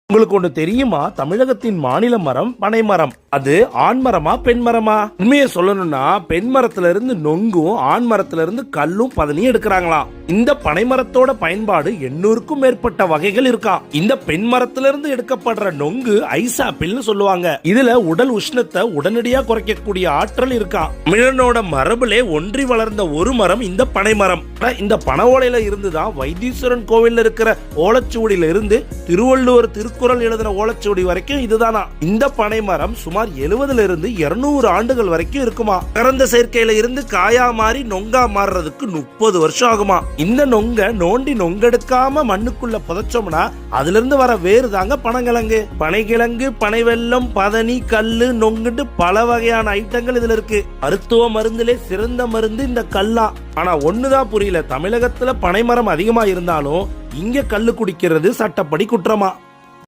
உங்களுக்கு ஒண்ணு தெரியுமா? தமிழகத்தின் மாநில மரம் பனைமரம். அது ஆண் மரமா பெண் மரமா? உண்மையை சொல்லணும்னா பெண் மரத்துல இருந்து நொங்கும் ஆண் மரத்துல இருந்து கல்லும் பதனியும் எடுக்கிறாங்களாம். இந்த பனைமரத்தோட பயன்பாடு 800க்கும் மேற்பட்ட வகைகள் இருக்கா. இந்த பெண் மரத்துல இருந்து எடுக்கப்படுற நொங்கு ஐஸ் ஆப்பிள்னு சொல்லுவாங்க. இதுல உடல் உஷ்ணத்தை உடனடியா குறைக்கக்கூடிய ஆற்றல் இருக்கா. தமிழனோட மரபுலே ஒன்றி வளர்ந்த ஒரு மரம் இந்த பனைமரம். இந்த பனை ஓலையில இருந்துதான் வைத்தீஸ்வரன் கோவில்ல இருக்கிற ஓலைச்சுவடியில இருந்து திருவள்ளுவர் திருக்குறள் எழுதின ஓலைச்சுவடி வரைக்கும் இதுதானா. இந்த பனை மரம் சுமார் 70 இருந்து 200 ஆண்டுகள் வரைக்கும் இருக்குமா. கறந்த சேர்க்கையில இருந்து காயா மாறி நொங்கா மாறுறதுக்கு 30 வருஷம் ஆகுமா. இந்த நொங்க நோண்டி நொங்கெடுக்காம மண்ணுக்குள்ள புதைச்சோம்னா அதுல இருந்து வர வேறு தாங்க பனங்கிழங்கு. பனைக்கிழங்கு, பனை வெல்லம், பதனி, கல்லு, நொங்குன்னு பல வகையான ஐட்டங்கள் இதுல இருக்கு. மருத்துவ மருந்துலே சிறந்த மருந்து இந்த கல்லா. ஆனா ஒண்ணுதான் புரியல, தமிழகத்துல பனைமரம் அதிகமா இருந்தாலும் இங்க கல்லு குடிக்கிறது சட்டப்படி குற்றமா.